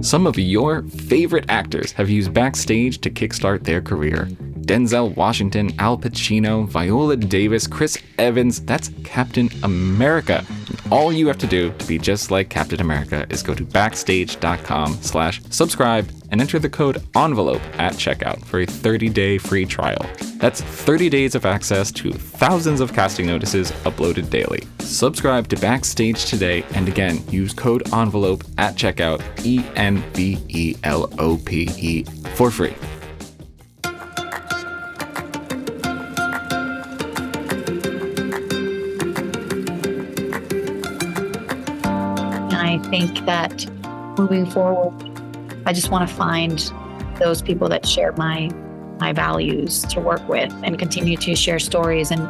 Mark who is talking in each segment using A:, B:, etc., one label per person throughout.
A: Some of your favorite actors have used Backstage to kickstart their career. Denzel Washington, Al Pacino, Viola Davis, Chris Evans, that's Captain America. And all you have to do to be just like Captain America is go to backstage.com/subscribe and enter the code ENVELOPE at checkout for a 30-day free trial. That's 30 days of access to thousands of casting notices uploaded daily. Subscribe to Backstage today, and again, use code ENVELOPE at checkout, ENVELOPE, for free.
B: I think that moving forward, I just want to find those people that share my values to work with and continue to share stories and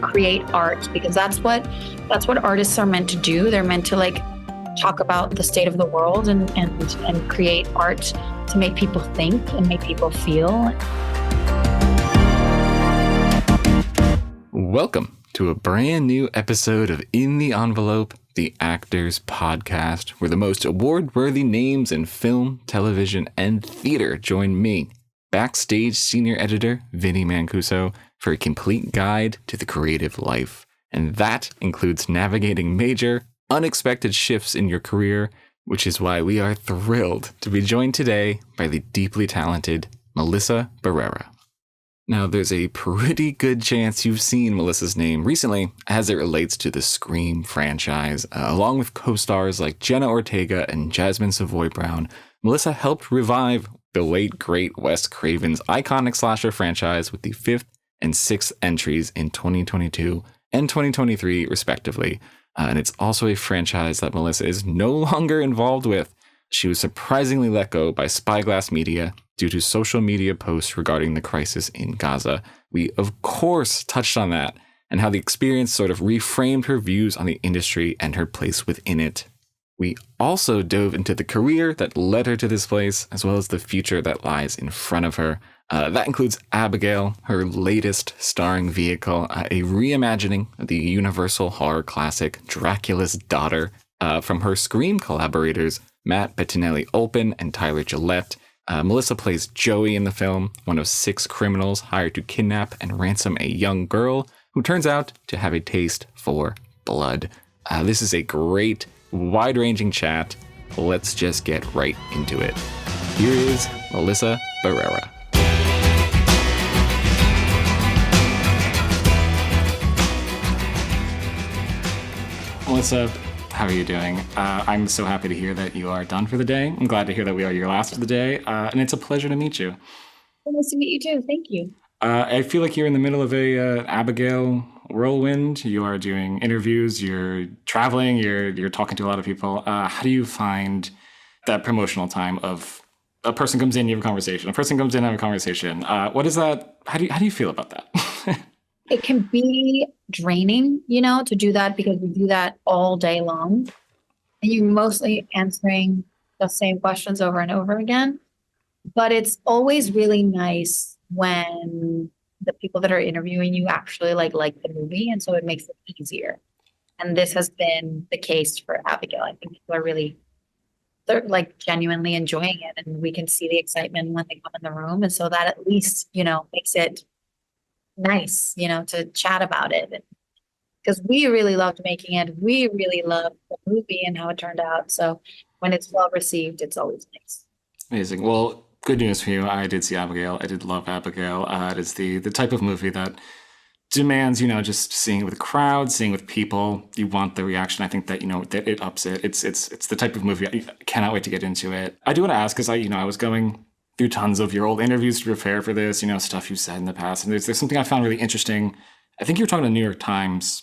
B: create art, because that's what artists are meant to do. They're meant to like talk about the state of the world and create art to make people think and make people feel.
A: Welcome to a brand new episode of In the Envelope, the Actors Podcast, where the most award-worthy names in film, television, and theater join me, Backstage Senior Editor Vinnie Mancuso, for a complete guide to the creative life. And that includes navigating major, unexpected shifts in your career, which is why we are thrilled to be joined today by the deeply talented Melissa Barrera. Now, there's a pretty good chance you've seen Melissa's name recently as it relates to the Scream franchise. Along with co-stars like Jenna Ortega and Jasmine Savoy Brown, Melissa helped revive the late, great Wes Craven's iconic slasher franchise with the 5th and 6th entries in 2022 and 2023, respectively. And it's also a franchise that Melissa is no longer involved with. She was surprisingly let go by Spyglass Media due to social media posts regarding the crisis in Gaza. We, of course, touched on that and how the experience sort of reframed her views on the industry and her place within it. We also dove into the career that led her to this place, as well as the future that lies in front of her. That includes Abigail, her latest starring vehicle, a reimagining of the Universal horror classic Dracula's Daughter, from her Scream collaborators, Matt Bettinelli-Olpin and Tyler Gillette. Melissa plays Joey in the film, one of 6 criminals hired to kidnap and ransom a young girl who turns out to have a taste for blood. This is a great, wide-ranging chat. Let's just get right into it. Here is Melissa Barrera. Melissa, how are you doing? I'm so happy to hear that you are done for the day. I'm glad to hear that we are your last for the day, and it's a pleasure to meet you.
B: Nice to meet you too. Thank you.
A: I feel like you're in the middle of a Abigail whirlwind. You are doing interviews, you're traveling, you're talking to a lot of people. How do you find that promotional time of a person comes in, you have a conversation, a person comes in, have a conversation? What is that? How do you feel about that?
B: It can be draining, to do that, because we do that all day long. And you're mostly answering the same questions over and over again. But it's always really nice when the people that are interviewing you actually like the movie. And so it makes it easier. And this has been the case for Abigail. I think people are they're like genuinely enjoying it. And we can see the excitement when they come in the room. And so that at least, makes it nice, to chat about it, because we really loved making it. We really loved the movie and how it turned out. So when it's well received, it's always nice.
A: Amazing. Well, good news for you. I did see Abigail. I did love Abigail. It is the type of movie that demands, just seeing it with a crowd, seeing it with people. You want the reaction. I think that, that it ups it. It's the type of movie I cannot wait to get into it. I do want to ask, because I was going through tons of your old interviews to prepare for this, stuff you said in the past. And there's something I found really interesting. I think you were talking to the New York Times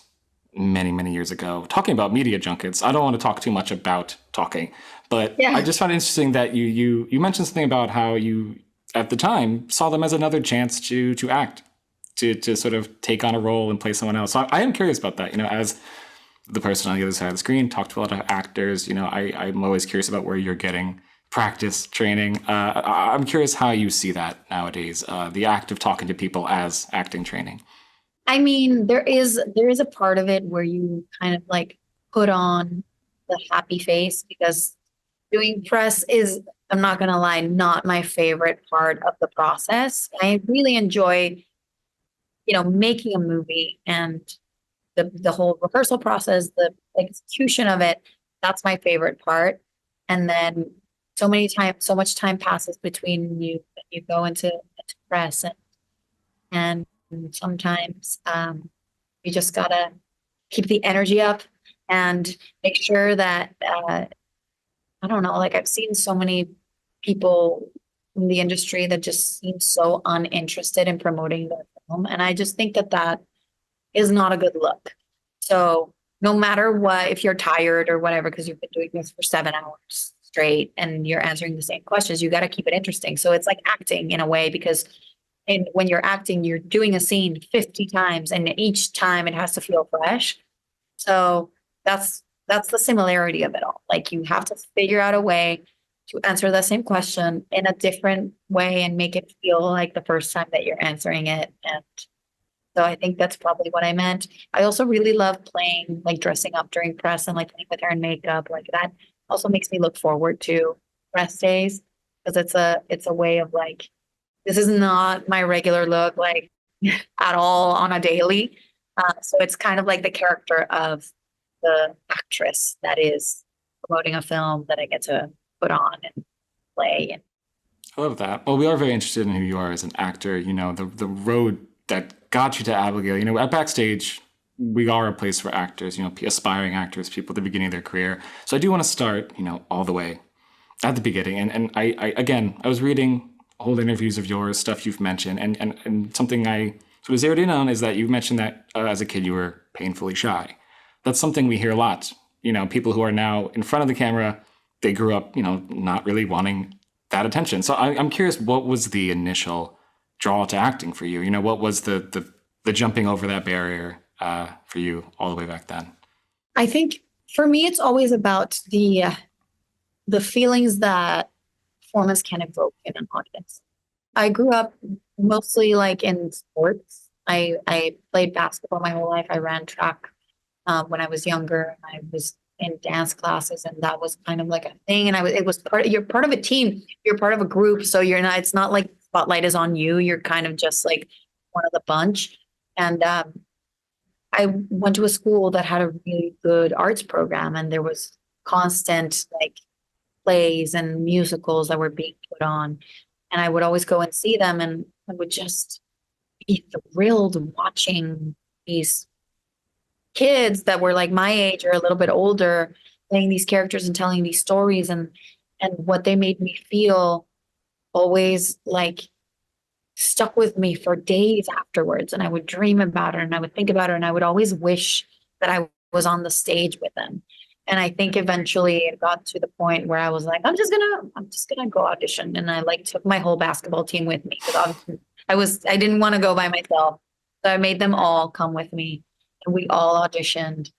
A: many, many years ago, talking about media junkets. I don't want to talk too much about talking, but yeah. I just found it interesting that you mentioned something about how you, at the time, saw them as another chance to act, to sort of take on a role and play someone else. So I am curious about that, as the person on the other side of the screen, talked to a lot of actors, I'm always curious about where you're getting practice, training. I'm curious how you see that nowadays, the act of talking to people as acting training.
B: I mean, there is a part of it where you kind of like put on the happy face, because Doing press is, I'm not going to lie, not my favorite part of the process. I really enjoy, making a movie and the whole rehearsal process, the execution of it. That's my favorite part. And then so much time passes between you go into press and sometimes you just gotta keep the energy up and make sure that I don't know, like I've seen so many people in the industry that just seem so uninterested in promoting their film. And I just think that is not a good look. So no matter what, if you're tired or whatever, because you've been doing this for 7 hours straight and you're answering the same questions, you got to keep it interesting. So it's like acting in a way, because when you're acting, you're doing a scene 50 times and each time it has to feel fresh. So that's the similarity of it all. Like you have to figure out a way to answer the same question in a different way and make it feel like the first time that you're answering it. And so I think that's probably what I meant. I also really love playing, like dressing up during press and like playing with hair and makeup. Like that also makes me look forward to press days, because it's a way of like, this is not my regular look, like at all on a daily. So it's kind of like the character of the actress that is promoting a film that I get to put on and play. And
A: I love that. Well, we are very interested in who you are as an actor. The road that got you to Abigail. At Backstage, we are a place for actors, aspiring actors, people at the beginning of their career. So I do want to start, all the way at the beginning. And I was reading old interviews of yours, stuff you've mentioned, and something I sort of zeroed in on is that you mentioned that as a kid you were painfully shy. That's something we hear a lot. People who are now in front of the camera, they grew up, not really wanting that attention. So I'm curious, what was the initial draw to acting for you? What was the jumping over that barrier for you all the way back then?
B: I think for me, it's always about the feelings that performance can evoke in an audience. I grew up mostly like in sports. I played basketball my whole life. I ran track when I was younger. I was in dance classes, and that was kind of like a thing. And it was you're part of a team. You're part of a group. So it's not like spotlight is on you. You're kind of just like one of the bunch. And I went to a school that had a really good arts program, and there was constant like plays and musicals that were being put on. And I would always go and see them, and I would just be thrilled watching these kids that were like my age or a little bit older playing these characters and telling these stories, and what they made me feel always like stuck with me for days afterwards. And I would dream about it and I would think about it, and I would always wish that I was on the stage with them. And I think eventually it got to the point where I was like, I'm just gonna go audition. And I like took my whole basketball team with me, because obviously I didn't want to go by myself. So I made them all come with me, and we all auditioned.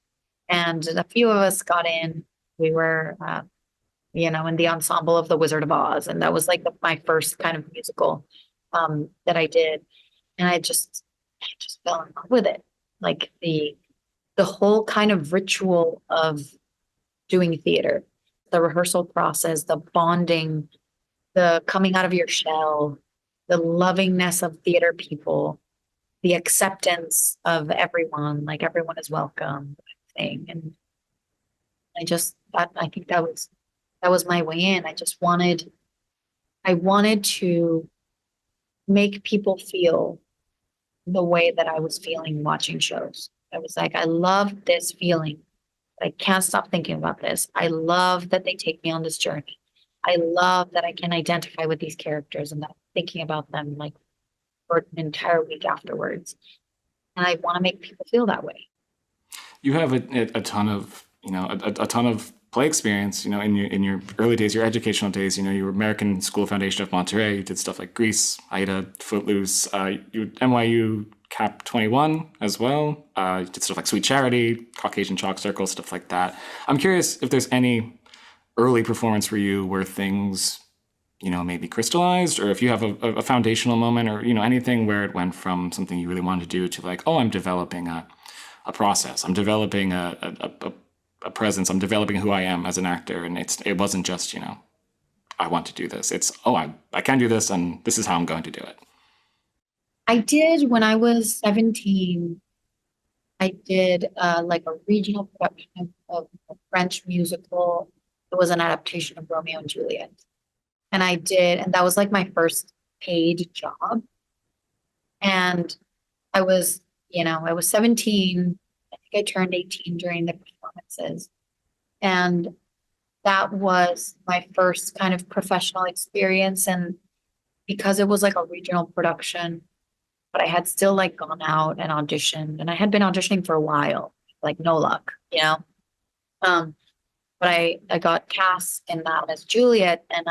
B: And a few of us got in. We were, in the ensemble of The Wizard of Oz. And that was like my first kind of musical that I did. And I just fell in love with it. Like the whole kind of ritual of doing theater, the rehearsal process, the bonding, the coming out of your shell, the lovingness of theater people, the acceptance of everyone, like everyone is welcome thing. And I think that was my way in. I wanted to make people feel the way that I was feeling watching shows. I was like, I love this feeling. I can't stop thinking about this. I love that they take me on this journey. I love that I can identify with these characters and that I'm thinking about them like for an entire week afterwards. And I want to make people feel that way.
A: You have a ton of, a ton of play experience, in your early days, your educational days. You were American School Foundation of Monterey. You did stuff like Grease, Aida, Footloose. You NYU Cap 21 as well. You did stuff like Sweet Charity, Caucasian Chalk Circle, stuff like that. I'm curious if there's any early performance for you where things, maybe crystallized, or if you have a foundational moment, or, anything where it went from something you really wanted to do to like, oh, I'm developing a process. I'm developing a a presence. I'm developing who I am as an actor. And it wasn't just, I want to do this. It's, I can do this and this is how I'm going to do it.
B: I did when I was 17. I did like a regional production of a French musical. It was an adaptation of Romeo and Juliet. And that was like my first paid job. And I was 17. I think I turned 18 during the performances. And that was my first kind of professional experience. And because it was like a regional production, but I had still like gone out and auditioned, and I had been auditioning for a while, like no luck, but I got cast in that as Juliet, and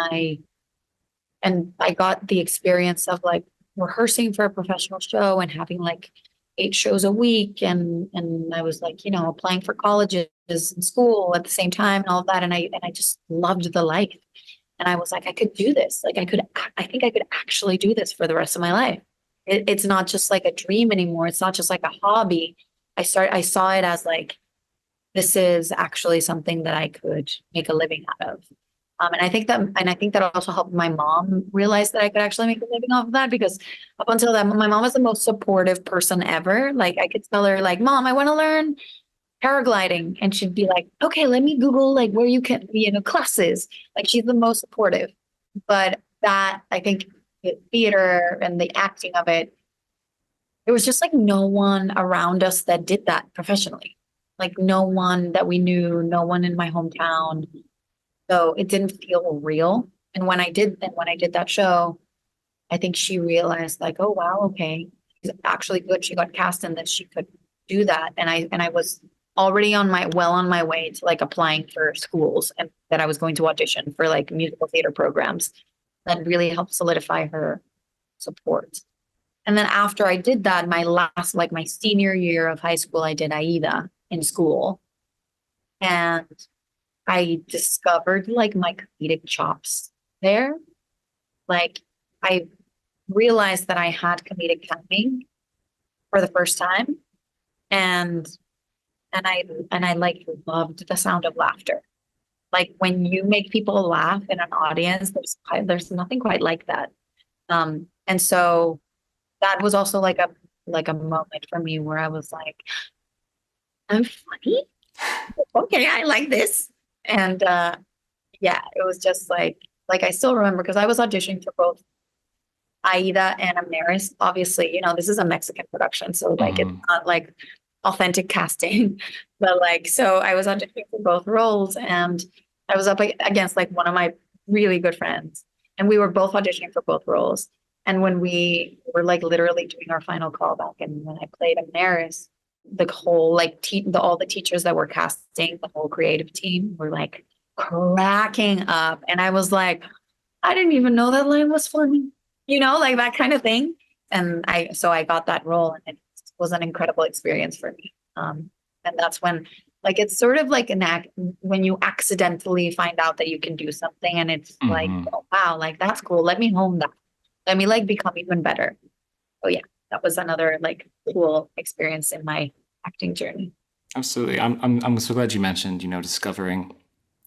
B: I got the experience of like rehearsing for a professional show and having like 8 shows a week, and I was like, applying for colleges and school at the same time and all of that, and I just loved the life, and I was like, I could do this, like I think I could actually do this for the rest of my life. It's not just like a dream anymore. It's not just like a hobby. I saw it as like, this is actually something that I could make a living out of. And I think that also helped my mom realize that I could actually make a living off of that, because up until then, my mom was the most supportive person ever. Like I could tell her like, Mom, I want to learn paragliding. And she'd be like, okay, let me Google like where you can, classes. Like she's the most supportive. But that, I think, the theater and the acting of it, there was just like no one around us that did that professionally. Like no one that we knew, no one in my hometown. So it didn't feel real. And when I did that show, I think she realized like, oh wow, okay, she's actually good. She got cast in that she could do that. And I was already on my way to like applying for schools, and that I was going to audition for like musical theater programs. That really helped solidify her support. And then after I did that, my senior year of high school, I did AIDA in school. And I discovered like my comedic chops there. Like I realized that I had comedic timing for the first time. And I like loved the sound of laughter. Like when you make people laugh in an audience, there's nothing quite like that. And so that was also like a moment for me where I was like, I'm funny. Okay, I like this. And yeah, it was just like I still remember, because I was auditioning for both Aida and Amaris. Obviously, this is a Mexican production, so like it's not like authentic casting. But like, so I was auditioning for both roles, and I was up against like one of my really good friends, and we were both auditioning for both roles. And when we were like literally doing our final callback, and when I played Amaris, the whole like all the teachers that were casting, the whole creative team were like cracking up, and I was like, I didn't even know that line was funny, like that kind of thing. And I got that role, and it was an incredible experience for me. And that's when, like, it's sort of like an act when you accidentally find out that you can do something, and it's like, oh, wow, like that's cool. Let me hone that. Let me like become even better. Oh yeah, that was another like cool experience in my acting journey.
A: Absolutely. I'm so glad you mentioned, discovering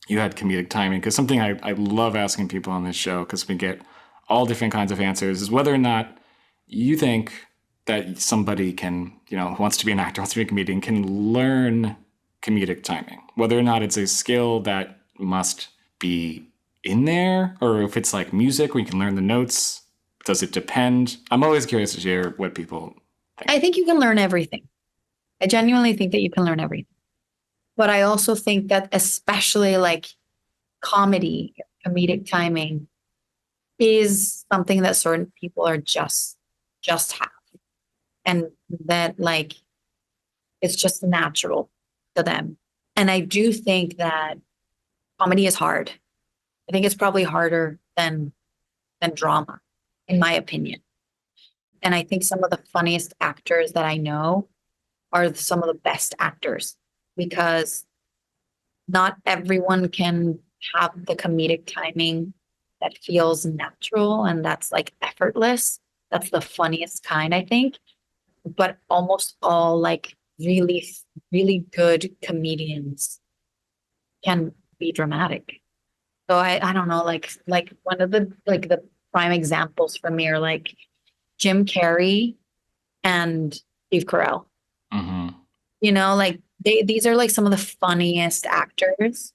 A: you had comedic timing, because something I love asking people on this show, because we get all different kinds of answers, is whether or not you think that somebody can, who wants to be an actor, wants to be a comedian, can learn comedic timing, whether or not it's a skill that must be in there, or if it's like music where you can learn the notes. Does it depend? I'm always curious to hear what people think.
B: I think you can learn everything. I genuinely think that you can learn everything. But I also think that especially like comedy, comedic timing is something that certain people are just have. And that like, it's just natural to them. And I do think that comedy is hard. I think it's probably harder than drama, in my opinion. And I think some of the funniest actors that I know are some of the best actors, because not everyone can have the comedic timing that feels natural and that's like effortless. That's the funniest kind, I think. But almost all like really, really good comedians can be dramatic. So I don't know, like one of the prime examples for me are like Jim Carrey and Steve Carell.
A: Mm-hmm.
B: You know, like these are like some of the funniest actors,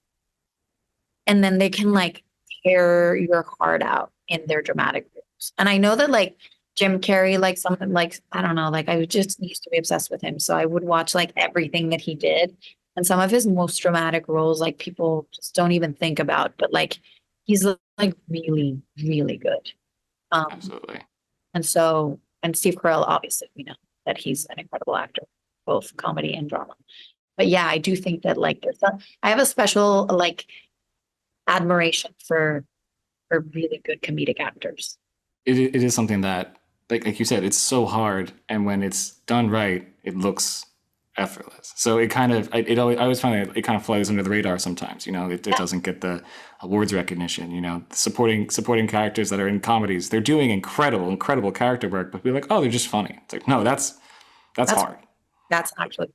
B: and then they can like tear your heart out in their dramatic roles. And I know that like Jim Carrey, like something like I don't know, like I just used to be obsessed with him, so I would watch like everything that he did. And some of his most dramatic roles, like people just don't even think about, but like he's like really, really good.
A: Absolutely.
B: And so, and Steve Carell, obviously, we know that he's an incredible actor, both comedy and drama. But yeah, I do think that like I have a special like admiration for really good comedic actors.
A: It is something that, like you said, it's so hard, and when it's done right, it looks effortless. So it kind of, I always find it kind of flies under the radar sometimes. You know, it doesn't get the awards recognition. You know, supporting characters that are in comedies, they're doing incredible character work, but we're like, oh, they're just funny. It's like, no, that's hard.
B: That's actually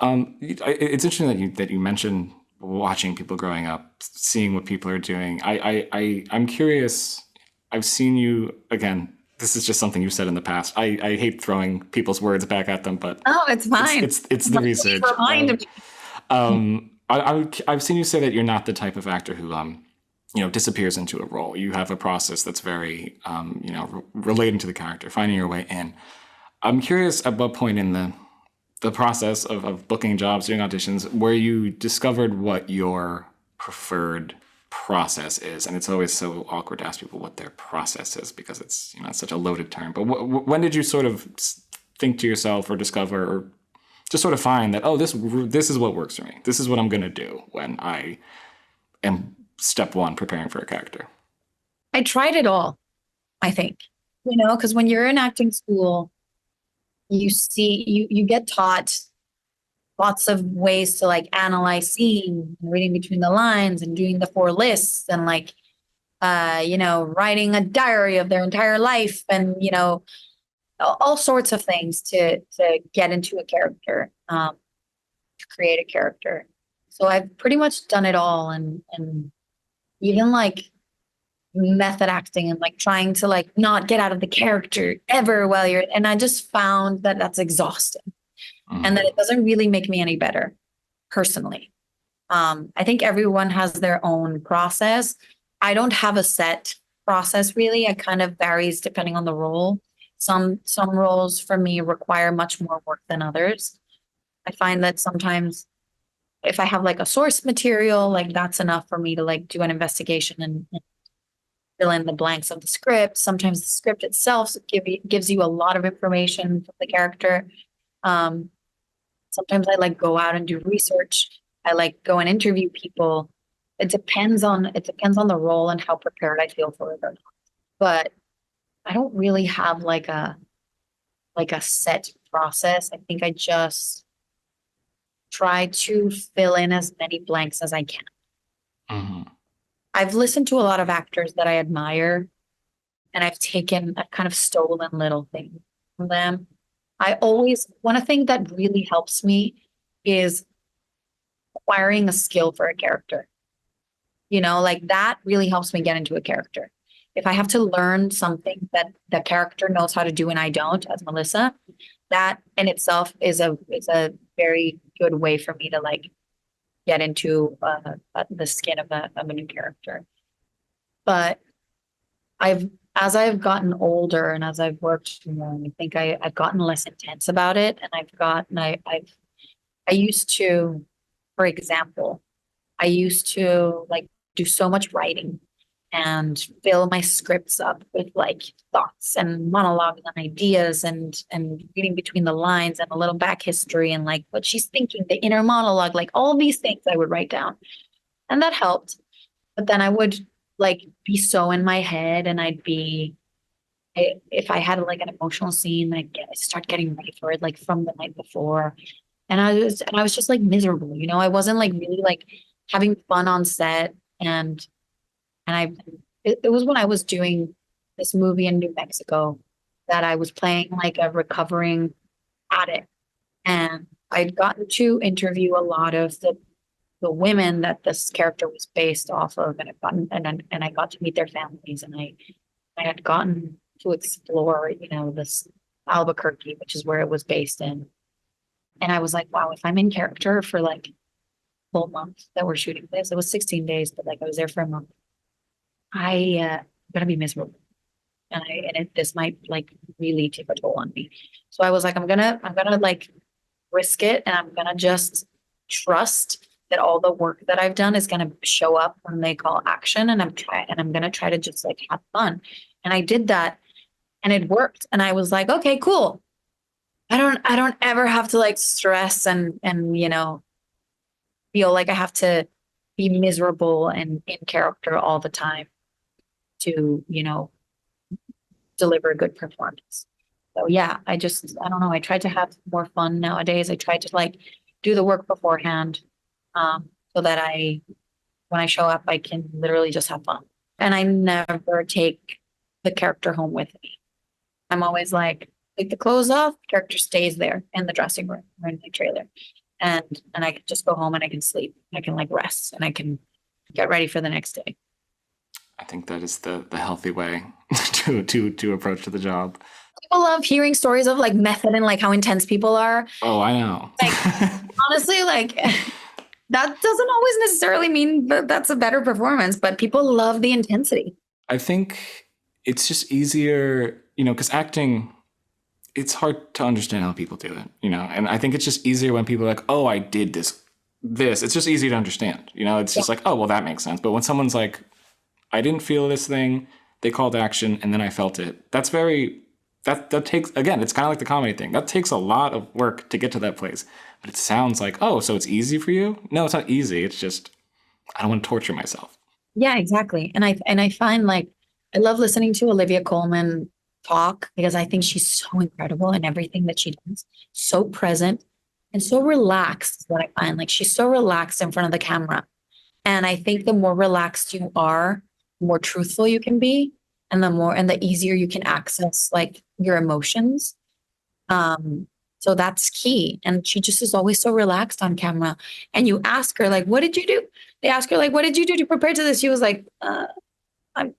A: It's interesting that you mentioned watching people growing up, seeing what people are doing. I'm curious. I've seen you again. This is just something you said in the past. I hate throwing people's words back at them, but
B: oh, it's fine.
A: It's the research.
B: Remind me.
A: I've seen you say that you're not the type of actor who disappears into a role. You have a process that's very relating to the character, finding your way in. I'm curious at what point in the process of booking jobs, doing auditions, where you discovered what your preferred process is. And it's always so awkward to ask people what their process is because it's it's such a loaded term. But when did you sort of think to yourself or discover or just sort of find that, oh, this is what works for me. This is what I'm going to do when I am step one preparing for a character?
B: I tried it all, I think, because when you're in acting school, you get taught lots of ways to like analyze scenes and reading between the lines and doing the 4 lists and like writing a diary of their entire life and all sorts of things to get into a character, to create a character. So I've pretty much done it all, and even like method acting and like trying to like not get out of the character ever while you're, and I just found that that's exhausting. And that it doesn't really make me any better personally. I think everyone has their own process. I don't have a set process really. It kind of varies depending on the role. Some roles for me require much more work than others. I find that sometimes if I have like a source material, like that's enough for me to like do an investigation and fill in the blanks of the script. Sometimes the script itself gives you a lot of information from the character. Sometimes I like go out and do research. I like go and interview people. It depends on the role and how prepared I feel for it or not. But I don't really have like a set process. I think I just try to fill in as many blanks as I can.
A: Mm-hmm.
B: I've listened to a lot of actors that I admire, and I've kind of stolen little things from them. One thing that really helps me is acquiring a skill for a character. Like that really helps me get into a character. If I have to learn something that the character knows how to do and I don't, as Melissa, that in itself is a very good way for me to like get into the skin of a new character. But as I've gotten older and as I've worked more, I think I've gotten less intense about it. And I used to, for example, I used to like do so much writing and fill my scripts up with like thoughts and monologues and ideas and reading between the lines and a little back history and like what she's thinking, the inner monologue, like all of these things I would write down. And that helped. But then I would like be so in my head and if I had like an emotional scene, I'd start getting ready for it like from the night before. And I was just like miserable, I wasn't like really like having fun on set. And it was when I was doing this movie in New Mexico that I was playing like a recovering addict. And I'd gotten to interview a lot of the the women that this character was based off of, and I got to meet their families, and I had gotten to explore, this Albuquerque, which is where it was based in. And I was like, wow, if I'm in character for like full month that we're shooting this, it was 16 days, but like I was there for a month. I'm gonna be miserable. This might like really take a toll on me. So I was like, I'm gonna like risk it, and I'm gonna just trust that all the work that I've done is gonna show up when they call action, and I'm gonna try to just like have fun. And I did that, and it worked. And I was like, okay, cool. I don't ever have to like stress and feel like I have to be miserable and in character all the time to, deliver a good performance. So yeah, I don't know. I try to have more fun nowadays. I try to like do the work beforehand, so that when I show up, I can literally just have fun. And I never take the character home with me. I'm always like, take the clothes off, character stays there in the dressing room or in the trailer. And I can just go home and I can sleep. I can like rest and I can get ready for the next day.
A: I think that is the healthy way to approach to the job.
B: People love hearing stories of like method and like how intense people are.
A: Oh, I know.
B: Like honestly, like that doesn't always necessarily mean that that's a better performance, but people love the intensity.
A: I think it's just easier, because acting, it's hard to understand how people do it, and I think it's just easier when people are like, oh, I did this, it's just easy to understand, it's just like, oh, well, that makes sense. But when someone's like, I didn't feel this thing, they called action, and then I felt it. That takes, again, it's kind of like the comedy thing. That takes a lot of work to get to that place. But it sounds like, oh, so it's easy for you? No, it's not easy. It's just, I don't want to torture myself.
B: Yeah, exactly. And I find like, I love listening to Olivia Colman talk because I think she's so incredible in everything that she does. So present and so relaxed is what I find. Like she's so relaxed in front of the camera. And I think the more relaxed you are, the more truthful you can be, and the easier you can access like your emotions. So that's key. And she just is always so relaxed on camera. And you ask her, like, what did you do? They ask her, like, what did you do to prepare to this? She was like, I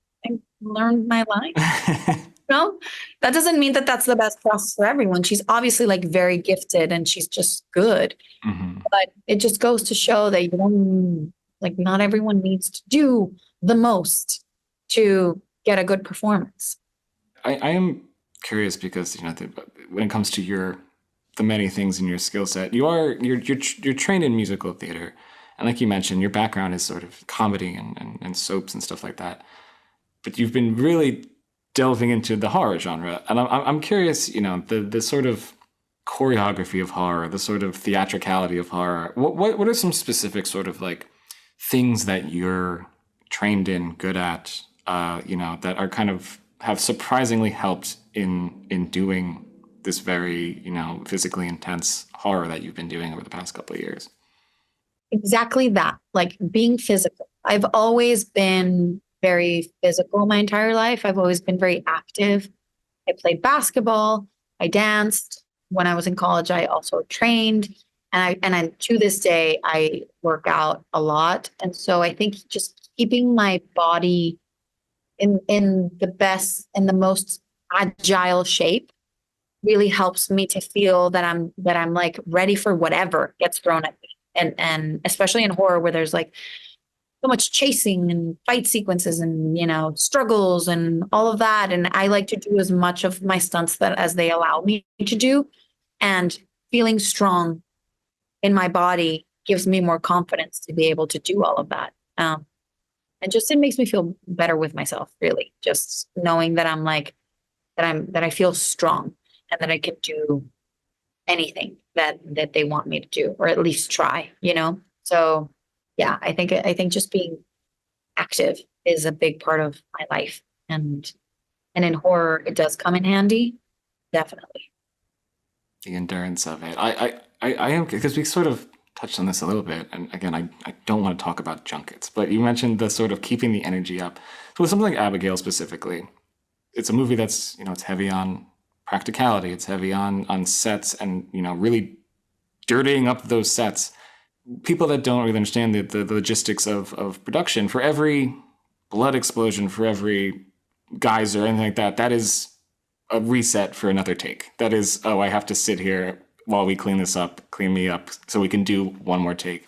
B: learned my lines. No, that doesn't mean that that's the best process for everyone. She's obviously like very gifted and she's just good.
A: Mm-hmm.
B: But it just goes to show that you don't, like, not everyone needs to do the most to get a good performance.
A: I am curious because, when it comes to the many things in your skill set, you're trained in musical theater. And like you mentioned, your background is sort of comedy and soaps and stuff like that. But you've been really delving into the horror genre. And I'm curious, the sort of choreography of horror, the sort of theatricality of horror. What are some specific sort of like things that you're trained in, good at, that are kind of have surprisingly helped in doing this very, physically intense horror that you've been doing over the past couple of years?
B: Exactly that, like being physical. I've always been very physical my entire life. I've always been very active. I played basketball. I danced. When I was in college, I also trained. And to this day, I work out a lot. And so I think just keeping my body in the best and the most agile shape really helps me to feel that I'm like ready for whatever gets thrown at me. And especially in horror where there's like so much chasing and fight sequences and, struggles and all of that. And I like to do as much of my stunts as they allow me to do. And feeling strong in my body gives me more confidence to be able to do all of that. And just, it makes me feel better with myself, really. Just knowing that that I feel strong and that I can do anything that they want me to do, or at least try, So yeah, I think just being active is a big part of my life. And in horror, it does come in handy. Definitely.
A: The endurance of it. I am, because we sort of touched on this a little bit. And again, I don't want to talk about junkets, but you mentioned the sort of keeping the energy up. So with something like Abigail specifically, it's a movie that's, it's heavy on practicality. It's heavy on sets and, really dirtying up those sets. people that don't really understand the logistics of production, for every blood explosion, for every geyser, anything like that, that is a reset for another take. That is, oh, I have to sit here while we clean me up so we can do one more take.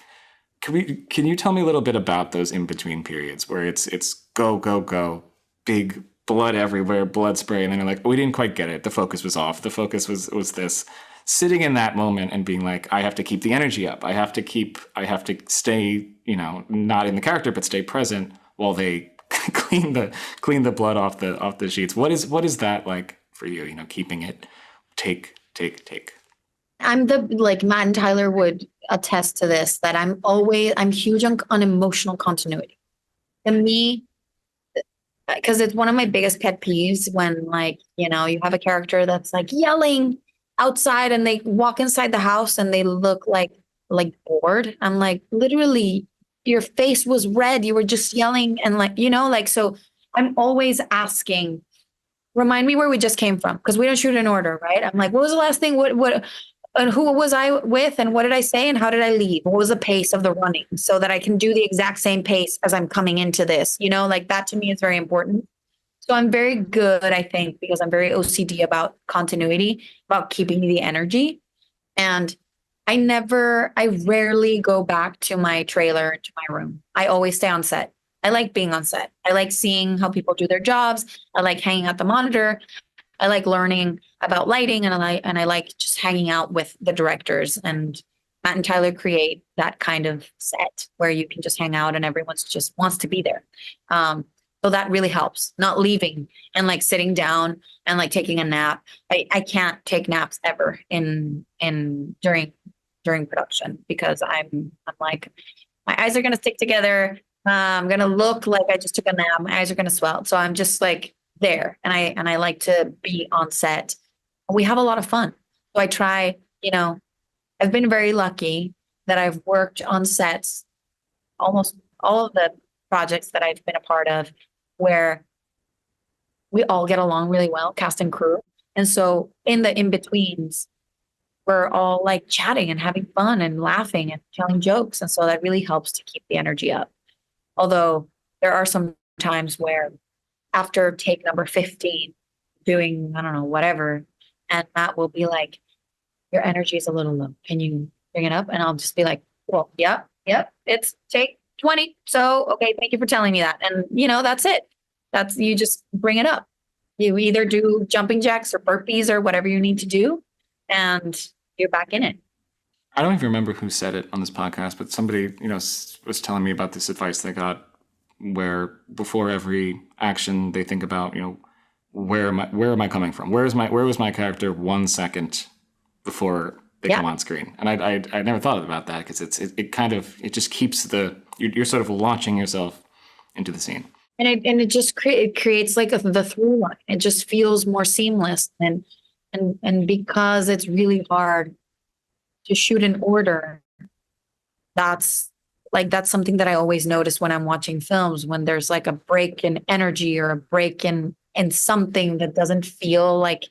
A: Can you tell me a little bit about those in between periods where it's go, go, go, big blood everywhere, blood spray, and then you're like, oh, we didn't quite get it. The focus was off. The focus was this. Sitting in that moment and being like, I have to keep the energy up. I have to stay, not in the character, but stay present while they clean the blood off the sheets. What is that like for you? Keeping it take.
B: I'm like Matt and Tyler would attest to this, that I'm huge on emotional continuity. To me, because it's one of my biggest pet peeves when you have a character that's like yelling outside and they walk inside the house and they look like bored. I'm like, literally, your face was red. You were just yelling and so I'm always asking, remind me where we just came from, because we don't shoot in order, right? I'm like, what was the last thing? What and who was I with and what did I say and how did I leave? What was the pace of the running so that I can do the exact same pace as I'm coming into this? That to me is very important. So I'm very good, I think, because I'm very OCD about continuity, about keeping the energy. And I rarely go back to my trailer, to my room. I always stay on set. I like being on set. I like seeing how people do their jobs. I like hanging at the monitor. I like learning about lighting, and I like just hanging out with the directors. And Matt and Tyler create that kind of set where you can just hang out and everyone's just wants to be there. So that really helps. Not leaving and sitting down and taking a nap. I can't take naps ever during production, because I'm like, my eyes are gonna stick together. I'm gonna look like I just took a nap. My eyes are gonna swell. So I'm just there, and I like to be on set. We have a lot of fun. So I try, I've been very lucky that I've worked on sets, almost all of the projects that I've been a part of, where we all get along really well, cast and crew. And so in the in-betweens, we're all chatting and having fun and laughing and telling jokes. And so that really helps to keep the energy up. Although there are some times where after take number 15, doing, I don't know, whatever, and Matt will be like, your energy is a little low. Can you bring it up? And I'll just be like, well, yep, it's take 20. So, okay, thank you for telling me that. And, that's it. You just bring it up. You either do jumping jacks or burpees or whatever you need to do, and you're back in it.
A: I don't even remember who said it on this podcast, but somebody, was telling me about this advice they got, where before every action they think about, where am I coming from? Where was my character 1 second before they come on screen? And I never thought about that, because it just keeps you're sort of launching yourself into the scene.
B: And it just creates the through line. It just feels more seamless, and because it's really hard to shoot in order, that's something that I always notice when I'm watching films, when there's a break in energy or a break in something that doesn't feel like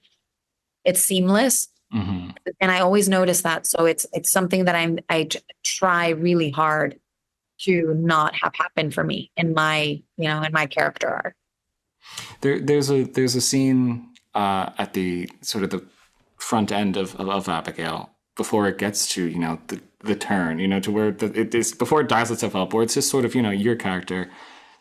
B: it's seamless.
A: Mm-hmm.
B: And I always notice that. So it's something that I try really hard to not have happen for me in my character arc.
A: There's a scene at the sort of the front end of Abigail, before it gets to the turn, to where it is, before it dials itself up, where it's just sort of your character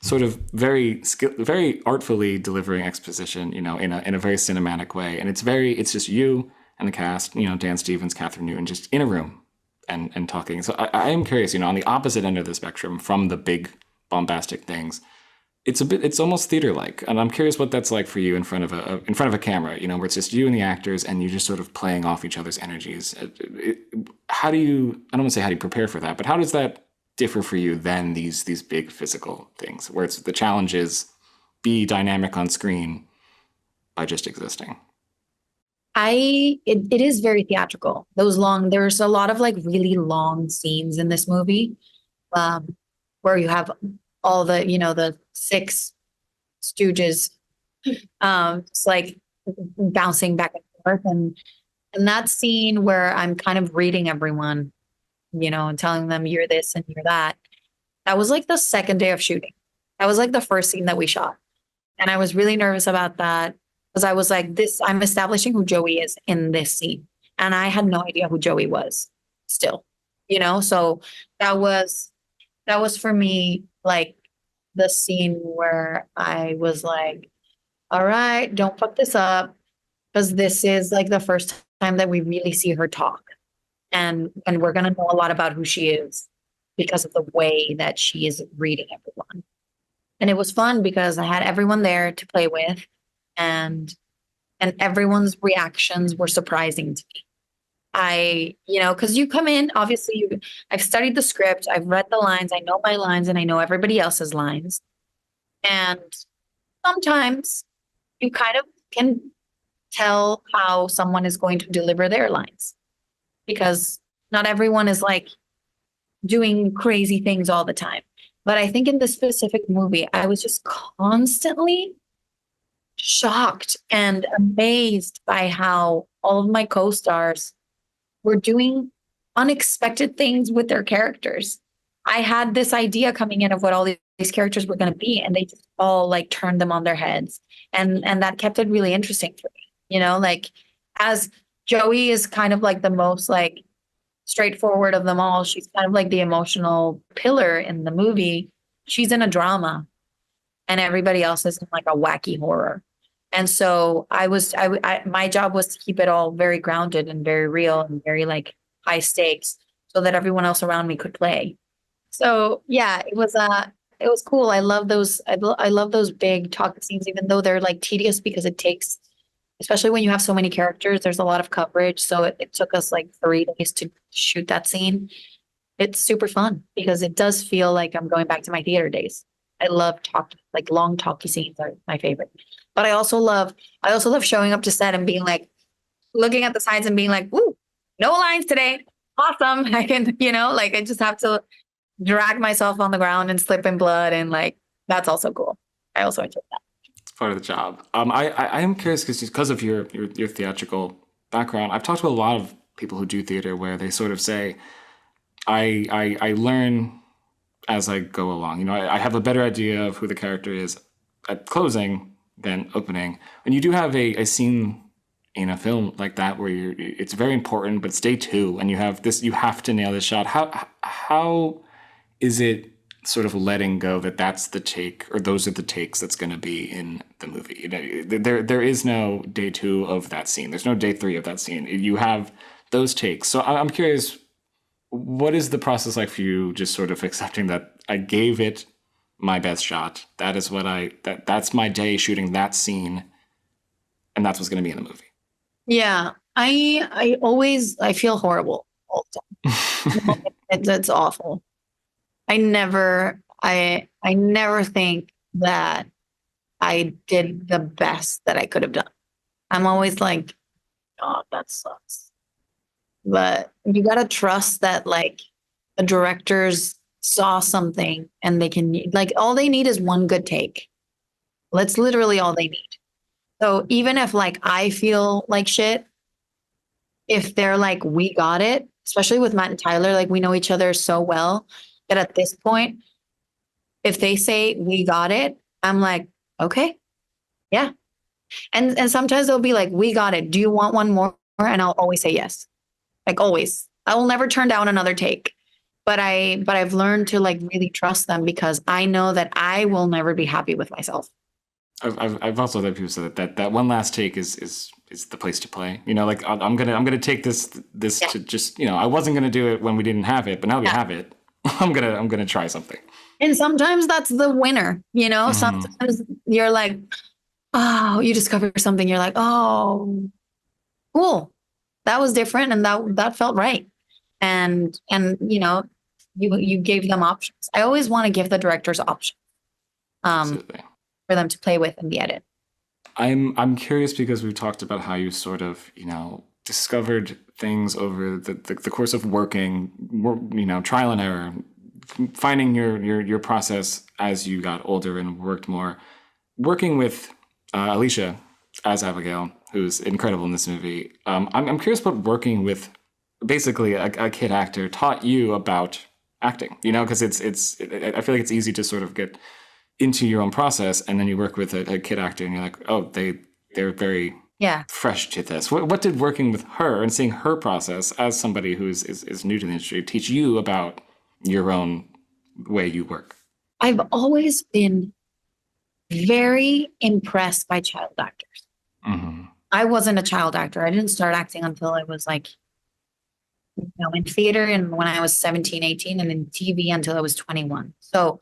A: sort of very artfully delivering exposition, in a very cinematic way, and it's just you and the cast, Dan Stevens, Catherine Newton, just in a room and talking. So I am curious, on the opposite end of the spectrum from the big bombastic things, it's almost theater-like, and I'm curious what that's like for you in front of a camera, where it's just you and the actors, and you're just sort of playing off each other's energies. How do you? I don't want to say how do you prepare for that, but how does that differ for you than these big physical things, where it's the challenge is be dynamic on screen by just existing?
B: It is very theatrical. There's a lot of really long scenes in this movie, where you have all the six stooges, it's bouncing back and forth. And that scene where I'm kind of reading everyone, and telling them you're this and you're that. That was like the second day of shooting. That was like the first scene that we shot. And I was really nervous about that because I was like, I'm establishing who Joey is in this scene. And I had no idea who Joey was still, So that was for me like the scene where I was like, all right, don't fuck this up. Because this is like the first time that we really see her talk. And we're gonna know a lot about who she is because of the way that she is reading everyone. And it was fun because I had everyone there to play with, and everyone's reactions were surprising to me. Because you come in, obviously, I've studied the script, I've read the lines, I know my lines, and I know everybody else's lines. And sometimes you kind of can tell how someone is going to deliver their lines because not everyone is like doing crazy things all the time. But I think in this specific movie, I was just constantly shocked and amazed by how all of my co-stars were doing unexpected things with their characters. I had this idea coming in of what all these characters were going to be, and they just all like turned them on their heads. And that kept it really interesting for me. Like as Joey is kind of like the most like straightforward of them all. She's kind of like the emotional pillar in the movie. She's in a drama and everybody else is in like a wacky horror. And so my job was to keep it all very grounded and very real and very like high stakes so that everyone else around me could play. So yeah, it was cool. I love those. I love those big talk scenes, even though they're like tedious because it takes, especially when you have so many characters, there's a lot of coverage. So it took us like 3 days to shoot that scene. It's super fun because it does feel like I'm going back to my theater days. I love like long talky scenes are my favorite. But I also love showing up to set and being like, looking at the sides and being like, "Woo, no lines today. Awesome." I can, like I just have to drag myself on the ground and slip in blood. And like, that's also cool. I also enjoy that.
A: It's part of the job. I am curious because of your theatrical background. I've talked to a lot of people who do theater where they sort of say, I learn as I go along. I have a better idea of who the character is at closing than opening. When you do have a scene in a film like that where it's very important, but it's day 2 and you have to nail this shot. How is it sort of letting go that that's the take or those are the takes that's going to be in the movie? There is no day 2 of that scene. There's no day 3 of that scene. You have those takes. So I'm curious, what is the process like for you just sort of accepting that I gave it my best shot? That is what that's my day shooting that scene, and that's what's going to be in the movie.
B: Yeah. I feel horrible all the time. It's awful. I never think that I did the best that I could have done. I'm always like, oh, that sucks. But you got to trust that like the directors saw something and they can, like, all they need is one good take. That's literally all they need. So even if like I feel like shit, if they're like, we got it, especially with Matt and Tyler, like we know each other so well that at this point, if they say we got it, I'm like, okay, yeah. And sometimes they'll be like, we got it. Do you want one more? And I'll always say yes. Like always. I will never turn down another take. But I've learned to like really trust them because I know that I will never be happy with myself.
A: I've also heard people say that one last take is the place to play. Like I'm gonna take this to just I wasn't gonna do it when we didn't have it, but now we have it. I'm gonna try something.
B: And sometimes that's the winner. Sometimes you're like, oh, you discover something. You're like, oh, cool. That was different, and that felt right. And you gave them options. I always want to give the directors options.
A: Absolutely.
B: For them to play with in the edit.
A: I'm curious because we've talked about how you sort of, discovered things over the course of working, trial and error, finding your process as you got older and worked more. Working with Alicia as Abigail, who's incredible in this movie. I'm curious about working with basically a kid actor taught you about acting, because I feel like it's easy to sort of get into your own process, and then you work with a kid actor and you're like, oh, they're very fresh to this. What did working with her and seeing her process as somebody who is new to the industry teach you about your own way you work?
B: I've always been very impressed by child actors.
A: Mm-hmm.
B: I wasn't a child actor. I didn't start acting until I was like, in theater and when I was 17, 18, and in TV until I was 21. So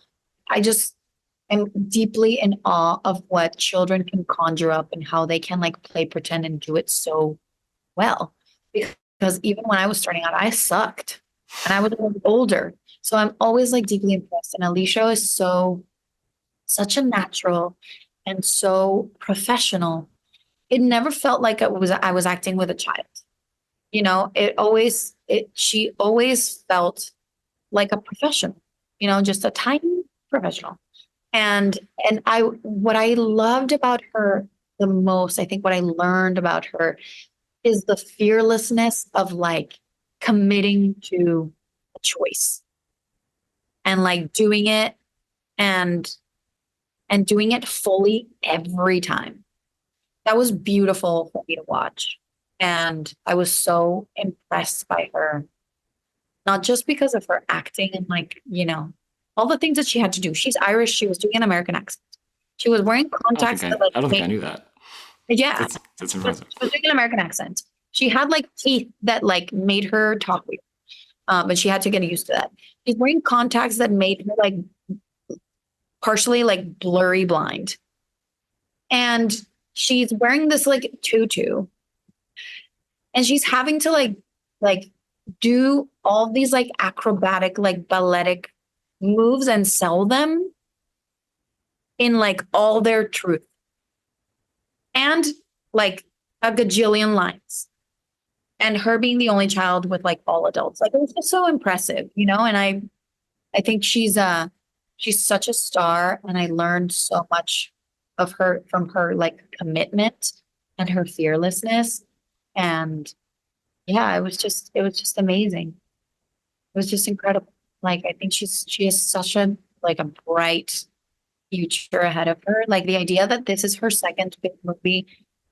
B: I just am deeply in awe of what children can conjure up and how they can like play pretend and do it so well. Because even when I was starting out, I sucked and I was a little older. So I'm always like deeply impressed. And Alicia is such a natural and so professional. It never felt like I was acting with a child. She always felt like a professional, just a tiny professional. And what I loved about her the most, I think what I learned about her is the fearlessness of like committing to a choice and like doing it and doing it fully every time. That was beautiful for me to watch. And I was so impressed by her, not just because of her acting and like, all the things that she had to do. She's Irish. She was doing an American accent. She was wearing contacts.
A: I don't think I knew that.
B: Yeah.
A: That's impressive.
B: She was doing an American accent. She had like teeth that like made her talk weird. But she had to get used to that. She's wearing contacts that made her like partially like blurry blind. And she's wearing this like tutu. And she's having to like do all these like acrobatic, like balletic moves and sell them in like all their truth. And like a gajillion lines. And her being the only child with like all adults. Like it was just so impressive, and I think she's such a star, and I learned so much of her from her like commitment and her fearlessness. And yeah, it was just amazing. It was just incredible. Like I think she has such a like a bright future ahead of her. Like the idea that this is her second big movie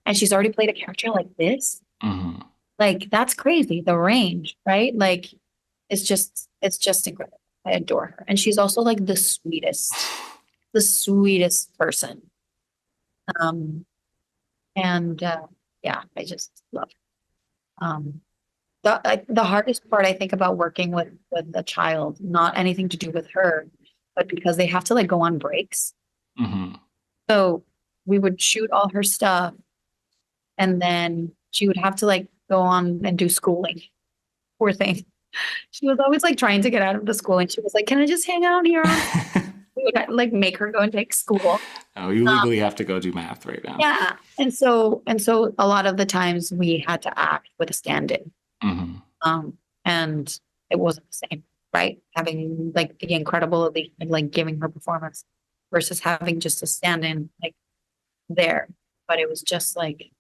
B: and she's already played a character like this.
A: Mm-hmm.
B: Like that's crazy. The range, right? Like it's just incredible. I adore her. And she's also like the sweetest person. Yeah, I just love her. The hardest part I think about working with a child, not anything to do with her, but because they have to like go on breaks.
A: Mm-hmm.
B: So we would shoot all her stuff and then she would have to like go on and do schooling. Poor thing. She was always like trying to get out of the school and she was like, can I just hang out here? We would like make her go and take school.
A: Oh, you legally have to go do math right now.
B: Yeah. And so a lot of the times we had to act with a stand-in.
A: Mm-hmm.
B: And it wasn't the same, right? Having like the incredible elite and like giving her performance versus having just a stand-in like there. But it was just like,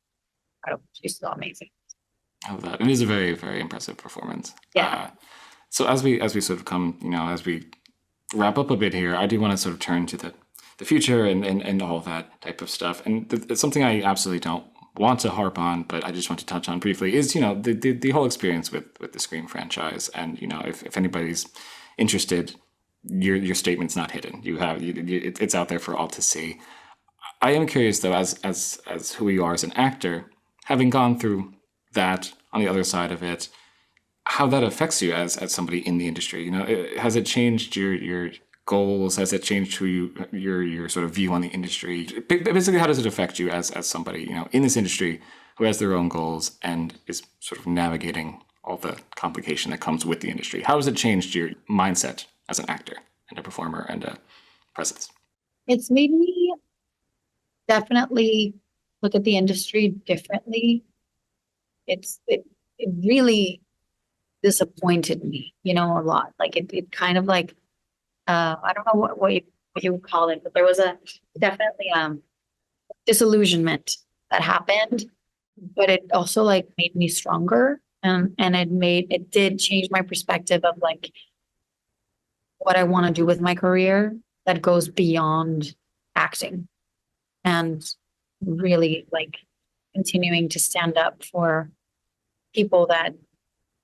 B: she's so amazing.
A: I love that. It is a very, very impressive performance.
B: Yeah.
A: So as we sort of come, as we wrap up a bit here, I do want to sort of turn to the future and all that type of stuff. And it's something I absolutely don't want to harp on, but I just want to touch on briefly is, the whole experience with the Scream franchise. And, if anybody's interested, your statement's not hidden. It's out there for all to see. I am curious though, as who you are as an actor, having gone through that on the other side of it, how that affects you as somebody in the industry. Has it changed your goals? Has it changed your sort of view on the industry? Basically, how does it affect you as somebody, in this industry who has their own goals and is sort of navigating all the complication that comes with the industry? How has it changed your mindset as an actor and a performer and a presence?
B: It's made me definitely look at the industry differently. It really disappointed me, a lot. Like it kind of like, I don't know what you would call it, but there was definitely disillusionment that happened, but it also like made me stronger And it did change my perspective of like what I want to do with my career that goes beyond acting, and really like continuing to stand up for people that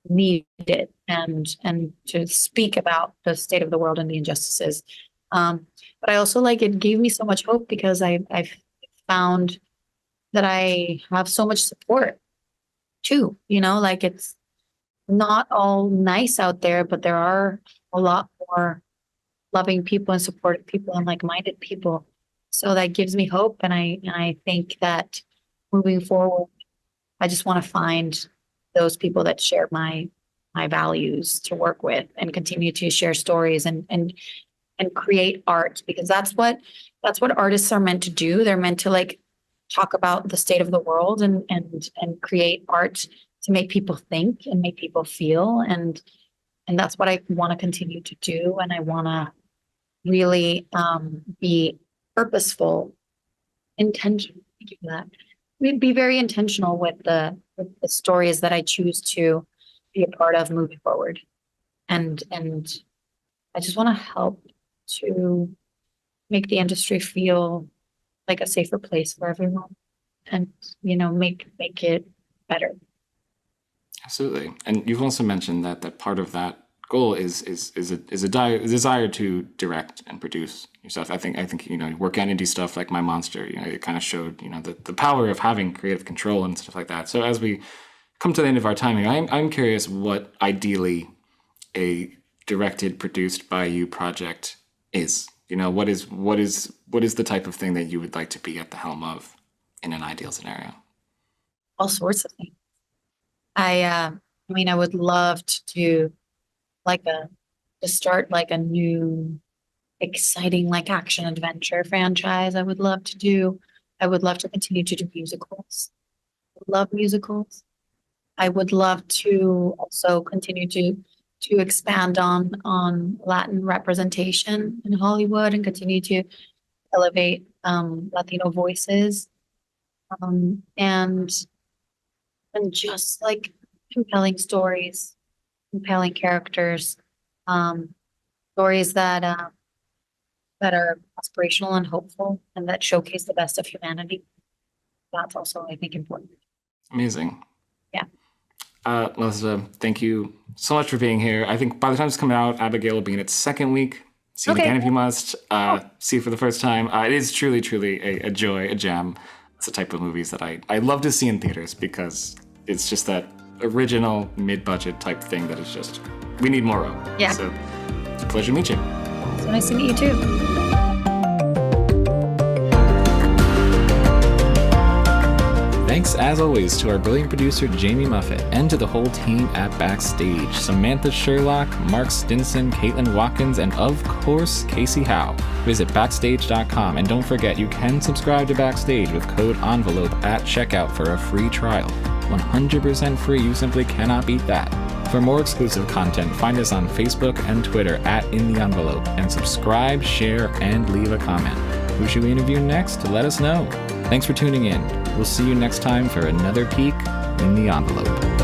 B: need it, and to speak about the state of the world and the injustices. But I also like, it gave me so much hope because I've found that I have so much support too, like it's not all nice out there, but there are a lot more loving people and supportive people and like-minded people. So that gives me hope. And I think that moving forward, I just want to find those people that share my values to work with and continue to share stories and create art, because that's what artists are meant to do. They're meant to like talk about the state of the world and create art to make people think and make people feel. And that's what I want to continue to do. And I want to really be purposeful, intentional. Thank you for that. We'd be very intentional with the stories that I choose to be a part of moving forward. And I just want to help to make the industry feel like a safer place for everyone, and make it better.
A: Absolutely. And you've also mentioned that part of that goal is a desire to direct and produce yourself. I think work on indie stuff like My Monster, it kind of showed the power of having creative control and stuff like that. So as we come to the end of our time here, I'm curious what ideally a directed, produced by you project is. What is the type of thing that you would like to be at the helm of in an ideal scenario?
B: All sorts of things. I would love to do to start like a new exciting like action adventure franchise. I would love to continue to do musicals. I love musicals. I would love to also continue to expand on Latin representation in Hollywood and continue to elevate Latino voices, and just like compelling stories, compelling characters, stories that are aspirational and hopeful and that showcase the best of humanity. That's also, I think, important.
A: Amazing.
B: Yeah.
A: Melissa, thank you so much for being here. I think by the time it's coming out, Abigail will be in its second week. See it again if you must. See it for the first time. It is truly, truly a joy, a gem. It's the type of movies that I love to see in theaters because it's just that original mid-budget type thing that is just, we need more of.
B: Yeah.
A: So it's a pleasure to meet you.
B: So nice to meet you too.
A: Thanks, as always, to our brilliant producer, Jamie Muffett, and to the whole team at Backstage. Samantha Sherlock, Mark Stinson, Caitlin Watkins, and of course, Kasey Howe. Visit Backstage.com, and don't forget, you can subscribe to Backstage with code ENVELOPE at checkout for a free trial. 100% free, you simply cannot beat that. For more exclusive content, find us on Facebook and Twitter at In the Envelope, and subscribe, share, and leave a comment. Who should we interview next? Let us know. Thanks for tuning in. We'll see you next time for another peek in the envelope.